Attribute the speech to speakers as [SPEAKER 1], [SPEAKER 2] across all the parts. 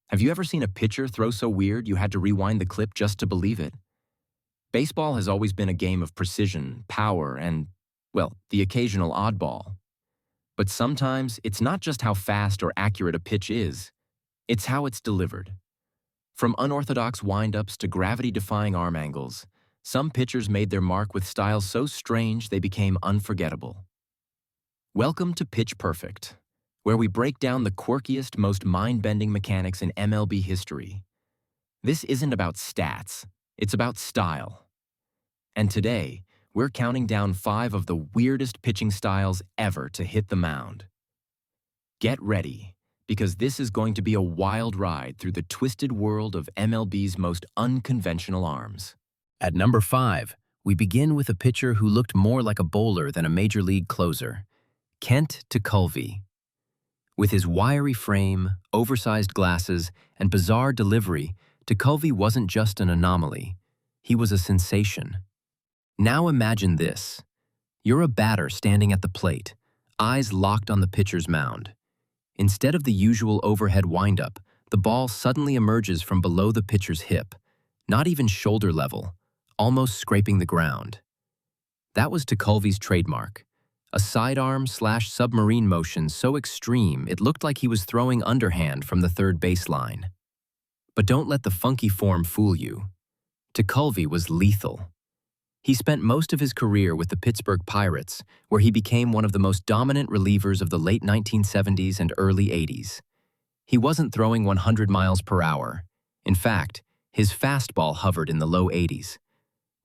[SPEAKER 1] Have you ever seen a pitcher throw so weird you had to rewind the clip just to believe it? Baseball has always been a game of precision, power, and, well, the occasional oddball. But sometimes it's not just how fast or accurate a pitch is, it's how it's delivered. From unorthodox windups to gravity-defying arm angles, some pitchers made their mark with styles so strange they became unforgettable. Welcome to Pitch Perfect, where we break down the quirkiest, most mind-bending mechanics in MLB history. This isn't about stats, it's about style. And today, we're counting down 5 of the weirdest pitching styles ever to hit the mound. Get ready, because this is going to be a wild ride through the twisted world of MLB's most unconventional arms.
[SPEAKER 2] At number 5, we begin with a pitcher who looked more like a bowler than a major league closer, Kent Tekulve. With his wiry frame, oversized glasses, and bizarre delivery, Tekulve wasn't just an anomaly, he was a sensation. Now imagine this. You're a batter standing at the plate, eyes locked on the pitcher's mound. Instead of the usual overhead windup, the ball suddenly emerges from below the pitcher's hip, not even shoulder level, almost scraping the ground. That was Tekulve's trademark, a sidearm/submarine motion so extreme it looked like he was throwing underhand from the third baseline. But don't let the funky form fool you. Tekulve was lethal. He spent most of his career with the Pittsburgh Pirates, where he became one of the most dominant relievers of the late 1970s and early 80s. He wasn't throwing 100 miles per hour. In fact, his fastball hovered in the low 80s.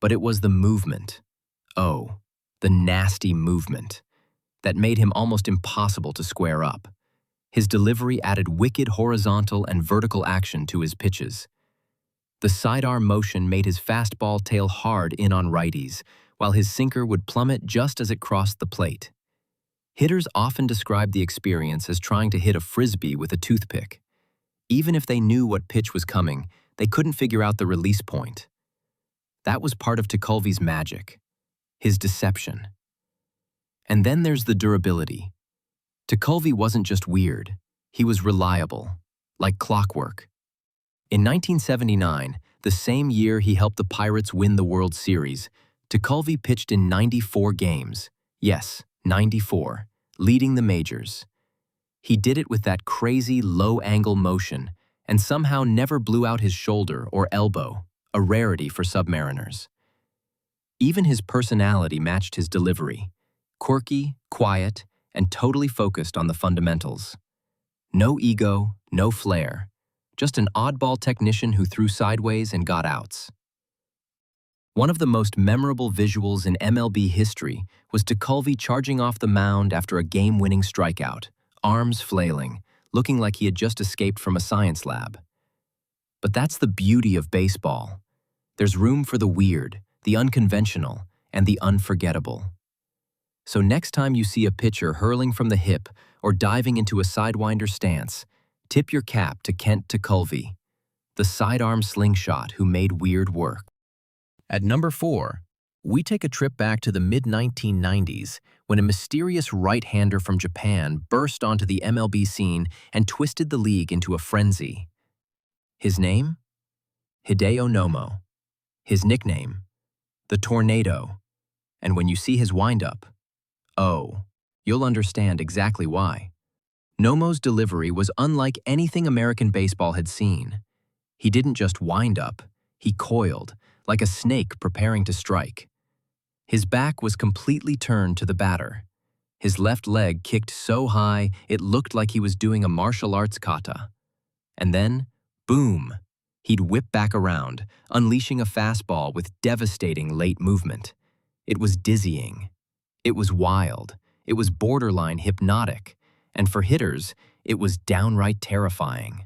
[SPEAKER 2] But it was the movement, the nasty movement, that made him almost impossible to square up. His delivery added wicked horizontal and vertical action to his pitches. The sidearm motion made his fastball tail hard in on righties, while his sinker would plummet just as it crossed the plate. Hitters often described the experience as trying to hit a frisbee with a toothpick. Even if they knew what pitch was coming, they couldn't figure out the release point. That was part of Tekulve's magic, his deception. And then there's the durability. Tekulve wasn't just weird, he was reliable, like clockwork. In 1979, the same year he helped the Pirates win the World Series, Tekulve pitched in 94 games. Yes, 94, leading the majors. He did it with that crazy low-angle motion and somehow never blew out his shoulder or elbow, a rarity for submariners. Even his personality matched his delivery, quirky, quiet, and totally focused on the fundamentals. No ego, no flair. Just an oddball technician who threw sideways and got outs. One of the most memorable visuals in MLB history was Tekulve charging off the mound after a game-winning strikeout, arms flailing, looking like he had just escaped from a science lab. But that's the beauty of baseball. There's room for the weird, the unconventional, and the unforgettable. So next time you see a pitcher hurling from the hip or diving into a sidewinder stance, tip your cap to Kent Tekulve, the sidearm slingshot who made weird work. At number 4, we take a trip back to the mid-1990s when a mysterious right-hander from Japan burst onto the MLB scene and twisted the league into a frenzy. His name? Hideo Nomo. His nickname? The Tornado. And when you see his windup, you'll understand exactly why. Nomo's delivery was unlike anything American baseball had seen. He didn't just wind up, he coiled, like a snake preparing to strike. His back was completely turned to the batter. His left leg kicked so high it looked like he was doing a martial arts kata. And then, boom, he'd whip back around, unleashing a fastball with devastating late movement. It was dizzying. It was wild. It was borderline hypnotic. And for hitters, it was downright terrifying.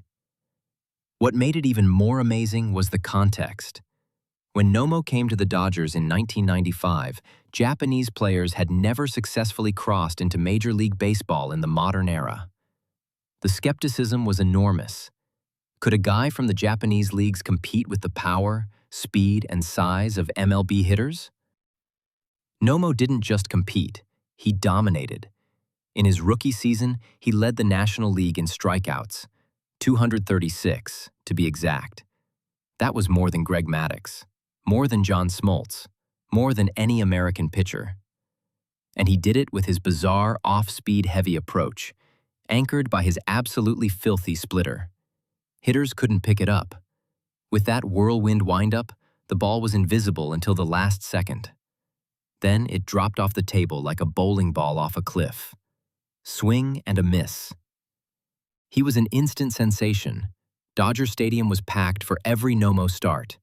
[SPEAKER 2] What made it even more amazing was the context. When Nomo came to the Dodgers in 1995, Japanese players had never successfully crossed into Major League Baseball in the modern era. The skepticism was enormous. Could a guy from the Japanese leagues compete with the power, speed, and size of MLB hitters? Nomo didn't just compete, he dominated. In his rookie season, he led the National League in strikeouts, 236, to be exact. That was more than Greg Maddux, more than John Smoltz, more than any American pitcher. And he did it with his bizarre off-speed heavy approach, anchored by his absolutely filthy splitter. Hitters couldn't pick it up. With that whirlwind windup, the ball was invisible until the last second. Then it dropped off the table like a bowling ball off a cliff. Swing and a miss. He was an instant sensation. Dodger Stadium was packed for every Nomo start.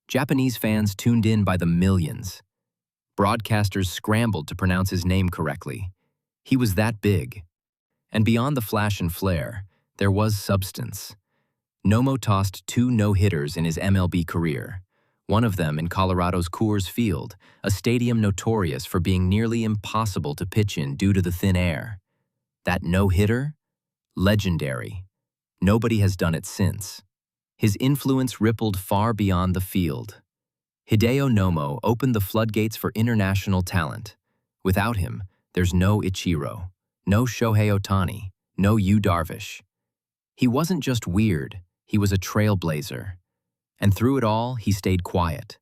[SPEAKER 2] Japanese fans tuned in by the millions. Broadcasters scrambled to pronounce his name correctly. He was that big. And beyond the flash and flare, there was substance. Nomo tossed 2 no-hitters in his MLB career, one of them in Colorado's Coors Field, a stadium notorious for being nearly impossible to pitch in due to the thin air. That no-hitter? Legendary. Nobody has done it since. His influence rippled far beyond the field. Hideo Nomo opened the floodgates for international talent. Without him, there's no Ichiro, no Shohei Ohtani, no Darvish. He wasn't just weird, he was a trailblazer. And through it all, he stayed quiet,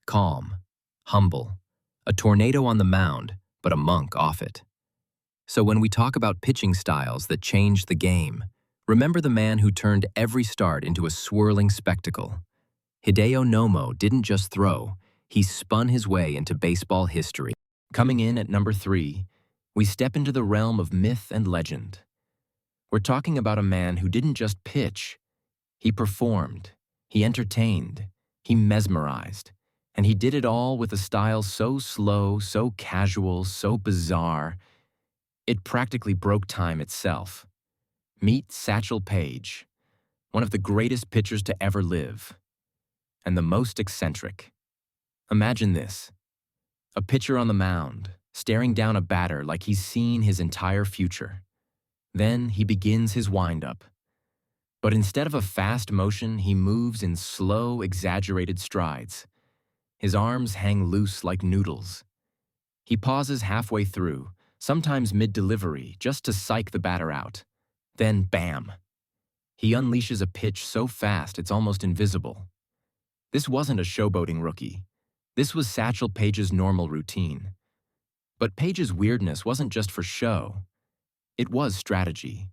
[SPEAKER 2] calm, humble, a tornado on the mound, but a monk off it. So when we talk about pitching styles that changed the game, remember the man who turned every start into a swirling spectacle. Hideo Nomo didn't just throw, he spun his way into baseball history.
[SPEAKER 1] Coming in at number 3, we step into the realm of myth and legend. We're talking about a man who didn't just pitch. He performed, he entertained, he mesmerized, and he did it all with a style so slow, so casual, so bizarre, it practically broke time itself. Meet Satchel Paige, one of the greatest pitchers to ever live, and the most eccentric. Imagine this, a pitcher on the mound, staring down a batter like he's seen his entire future. Then he begins his windup. But instead of a fast motion, he moves in slow, exaggerated strides. His arms hang loose like noodles. He pauses halfway through, sometimes mid-delivery, just to psych the batter out. Then, bam! He unleashes a pitch so fast it's almost invisible. This wasn't a showboating rookie. This was Satchel Paige's normal routine. But Paige's weirdness wasn't just for show. It was strategy.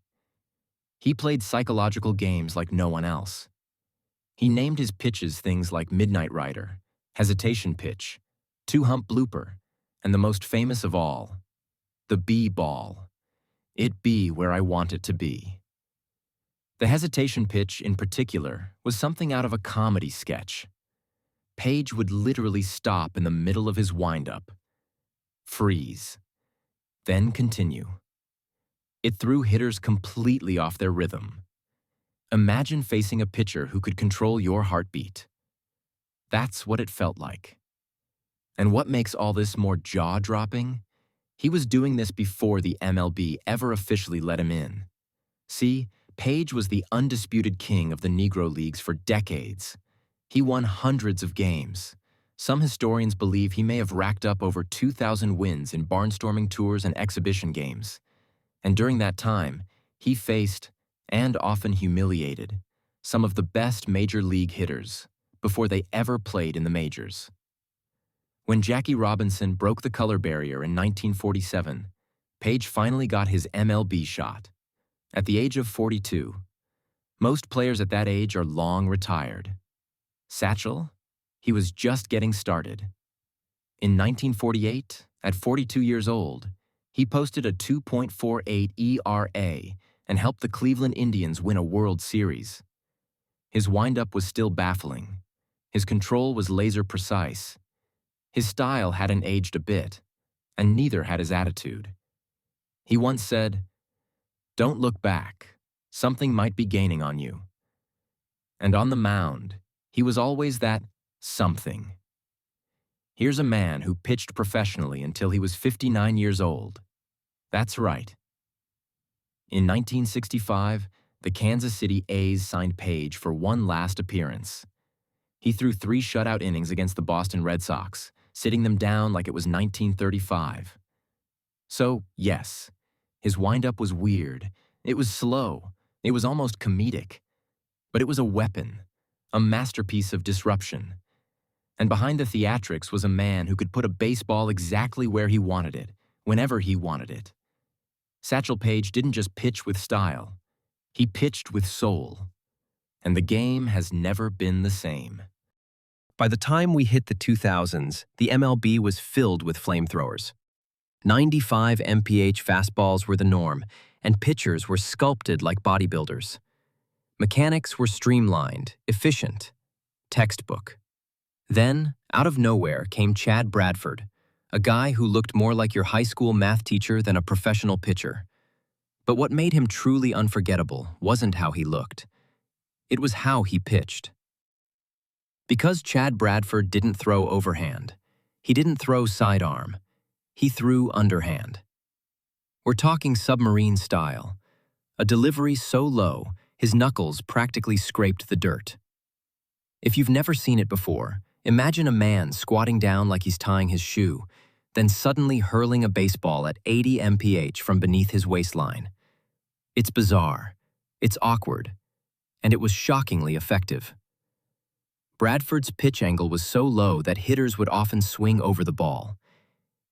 [SPEAKER 1] He played psychological games like no one else. He named his pitches things like Midnight Rider, Hesitation Pitch, Two-Hump Blooper, and the most famous of all, the B-ball. It be where I want it to be. The hesitation pitch, in particular, was something out of a comedy sketch. Paige would literally stop in the middle of his windup, freeze, then continue. It threw hitters completely off their rhythm. Imagine facing a pitcher who could control your heartbeat. That's what it felt like. And what makes all this more jaw-dropping? He was doing this before the MLB ever officially let him in. See, Paige was the undisputed king of the Negro Leagues for decades. He won hundreds of games. Some historians believe he may have racked up over 2,000 wins in barnstorming tours and exhibition games. And during that time, he faced, and often humiliated, some of the best major league hitters before they ever played in the majors. When Jackie Robinson broke the color barrier in 1947, Paige finally got his MLB shot. At the age of 42, most players at that age are long retired. Satchel? He was just getting started. In 1948, at 42 years old, he posted a 2.48 ERA and helped the Cleveland Indians win a World Series. His windup was still baffling. His control was laser precise. His style hadn't aged a bit, and neither had his attitude. He once said, "Don't look back. Something might be gaining on you." And on the mound, he was always that something. Here's a man who pitched professionally until he was 59 years old. That's right. In 1965, the Kansas City A's signed Paige for one last appearance. He threw 3 shutout innings against the Boston Red Sox, sitting them down like it was 1935. So, yes, his windup was weird. It was slow. It was almost comedic. But it was a weapon, a masterpiece of disruption. And behind the theatrics was a man who could put a baseball exactly where he wanted it, whenever he wanted it. Satchel Paige didn't just pitch with style, he pitched with soul. And the game has never been the same.
[SPEAKER 2] By the time we hit the 2000s, the MLB was filled with flamethrowers. 95 mph fastballs were the norm, and pitchers were sculpted like bodybuilders. Mechanics were streamlined, efficient, textbook. Then, out of nowhere, came Chad Bradford, a guy who looked more like your high school math teacher than a professional pitcher. But what made him truly unforgettable wasn't how he looked. It was how he pitched. Because Chad Bradford didn't throw overhand, he didn't throw sidearm, he threw underhand. We're talking submarine style, a delivery so low, his knuckles practically scraped the dirt. If you've never seen it before, imagine a man squatting down like he's tying his shoe, then suddenly hurling a baseball at 80 mph from beneath his waistline. It's bizarre, it's awkward, and it was shockingly effective. Bradford's pitch angle was so low that hitters would often swing over the ball.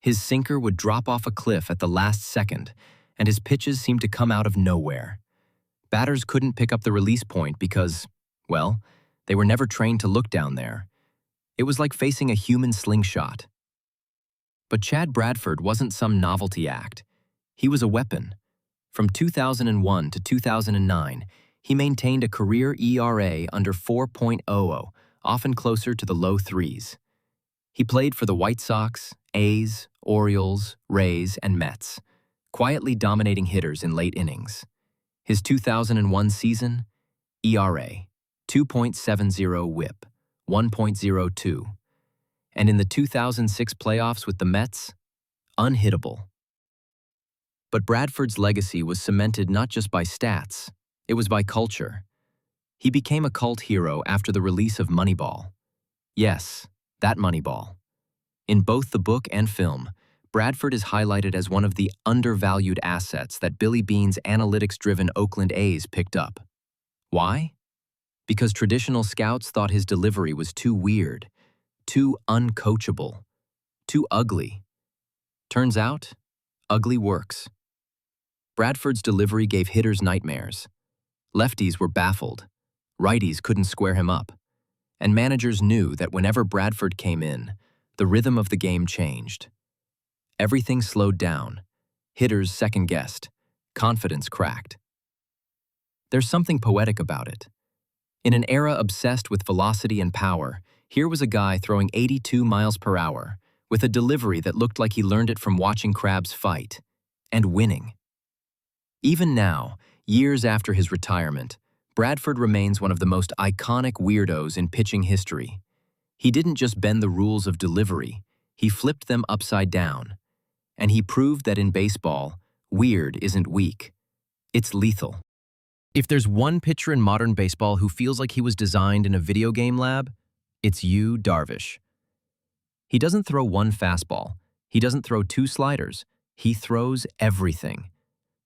[SPEAKER 2] His sinker would drop off a cliff at the last second, and his pitches seemed to come out of nowhere. Batters couldn't pick up the release point because, well, they were never trained to look down there. It was like facing a human slingshot. But Chad Bradford wasn't some novelty act. He was a weapon. From 2001 to 2009, he maintained a career ERA under 4.00, often closer to the low threes. He played for the White Sox, A's, Orioles, Rays, and Mets, quietly dominating hitters in late innings. His 2001 season, ERA, 2.70 whip, 1.02. And in the 2006 playoffs with the Mets, unhittable. But Bradford's legacy was cemented not just by stats, it was by culture. He became a cult hero after the release of Moneyball. Yes, that Moneyball. In both the book and film, Bradford is highlighted as one of the undervalued assets that Billy Beane's analytics-driven Oakland A's picked up. Why? Because traditional scouts thought his delivery was too weird, too uncoachable, too ugly. Turns out, ugly works. Bradford's delivery gave hitters nightmares. Lefties were baffled. Righties couldn't square him up. And managers knew that whenever Bradford came in, the rhythm of the game changed. Everything slowed down. Hitters second-guessed. Confidence cracked. There's something poetic about it. In an era obsessed with velocity and power, here was a guy throwing 82 miles per hour, with a delivery that looked like he learned it from watching crabs fight, and winning. Even now, years after his retirement, Bradford remains one of the most iconic weirdos in pitching history. He didn't just bend the rules of delivery, he flipped them upside down. And he proved that in baseball, weird isn't weak, it's lethal. If there's one pitcher in modern baseball who feels like he was designed in a video game lab, it's Darvish. He doesn't throw one fastball, he doesn't throw two sliders, he throws everything.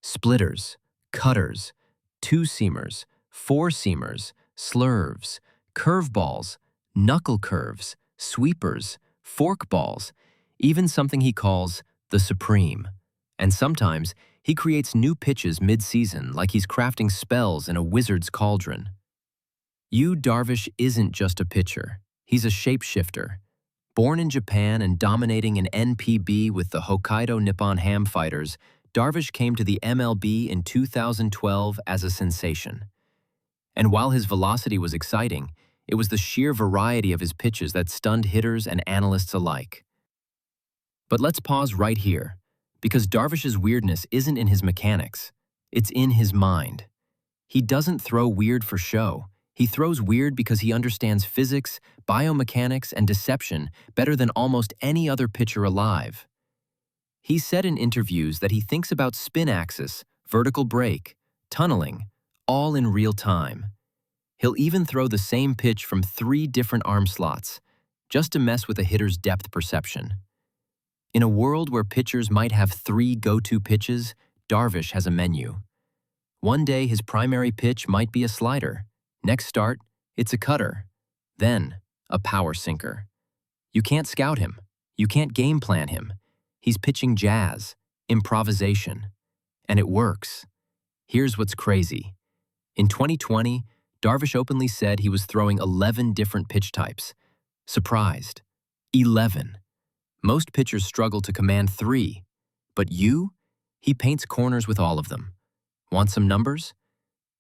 [SPEAKER 2] Splitters, cutters, two-seamers, four-seamers, slurves, curveballs, knuckle curves, sweepers, forkballs, even something he calls the Supreme. And sometimes, he creates new pitches mid-season like he's crafting spells in a wizard's cauldron. Darvish isn't just a pitcher, he's a shapeshifter. Born in Japan and dominating an NPB with the Hokkaido Nippon Ham Fighters, Darvish came to the MLB in 2012 as a sensation. And while his velocity was exciting, it was the sheer variety of his pitches that stunned hitters and analysts alike. But let's pause right here, because Darvish's weirdness isn't in his mechanics, it's in his mind. He doesn't throw weird for show, he throws weird because he understands physics, biomechanics, and deception better than almost any other pitcher alive. He said in interviews that he thinks about spin axis, vertical break, tunneling, all in real time. He'll even throw the same pitch from 3 different arm slots, just to mess with a hitter's depth perception. In a world where pitchers might have 3 go-to pitches, Darvish has a menu. One day his primary pitch might be a slider, Next start, it's a cutter. Then, a power sinker. You can't scout him. You can't game plan him. He's pitching jazz, improvisation. And it works. Here's what's crazy. In 2020, Darvish openly said he was throwing 11 different pitch types. Surprised. 11. Most pitchers struggle to command 3. But he paints corners with all of them. Want some numbers?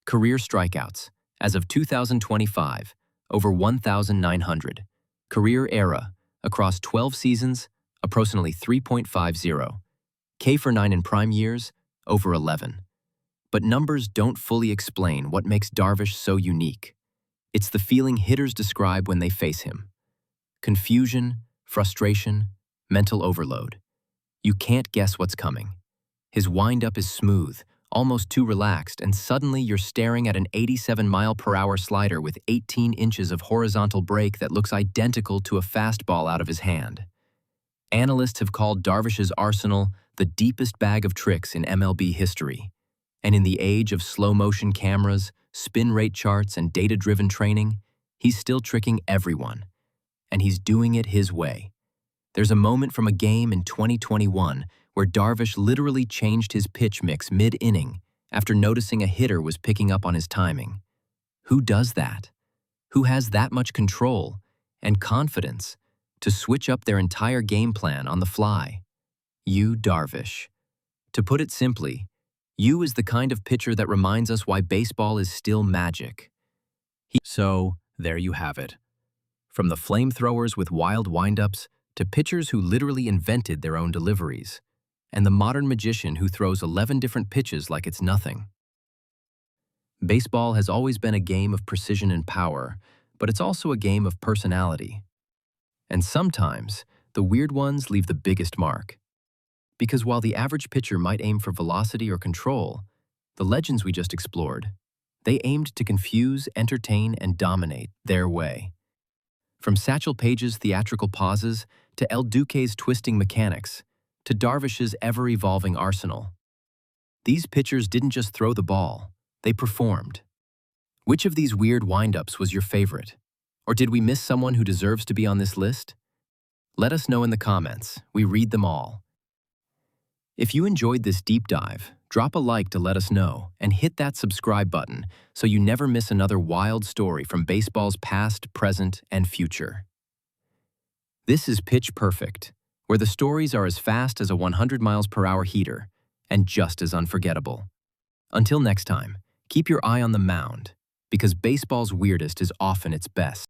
[SPEAKER 2] Career strikeouts. As of 2025, over 1,900. Career era. Across 12 seasons, approximately 3.50. K for 9 in prime years, over 11. But numbers don't fully explain what makes Darvish so unique. It's the feeling hitters describe when they face him. Confusion, frustration, mental overload. You can't guess what's coming. His windup is smooth, almost too relaxed, and suddenly you're staring at an 87-mile-per-hour slider with 18 inches of horizontal break that looks identical to a fastball out of his hand. Analysts have called Darvish's arsenal the deepest bag of tricks in MLB history. And in the age of slow-motion cameras, spin rate charts, and data-driven training, he's still tricking everyone. And he's doing it his way. There's a moment from a game in 2021 where Darvish literally changed his pitch mix mid-inning after noticing a hitter was picking up on his timing. Who does that? Who has that much control and confidence to switch up their entire game plan on the fly? Darvish. To put it simply, is the kind of pitcher that reminds us why baseball is still magic. So, there you have it. From the flamethrowers with wild windups to pitchers who literally invented their own deliveries, and the modern magician who throws 11 different pitches like it's nothing. Baseball has always been a game of precision and power, but it's also a game of personality. And sometimes, the weird ones leave the biggest mark. Because while the average pitcher might aim for velocity or control, the legends we just explored, they aimed to confuse, entertain, and dominate their way. From Satchel Paige's theatrical pauses to El Duque's twisting mechanics to Darvish's ever-evolving arsenal, these pitchers didn't just throw the ball, they performed. Which of these weird windups was your favorite? Or did we miss someone who deserves to be on this list? Let us know in the comments. We read them all. If you enjoyed this deep dive, drop a like to let us know and hit that subscribe button so you never miss another wild story from baseball's past, present, and future. This is Pitch Perfect, where the stories are as fast as a 100 miles per hour heater and just as unforgettable. Until next time, keep your eye on the mound, because baseball's weirdest is often its best.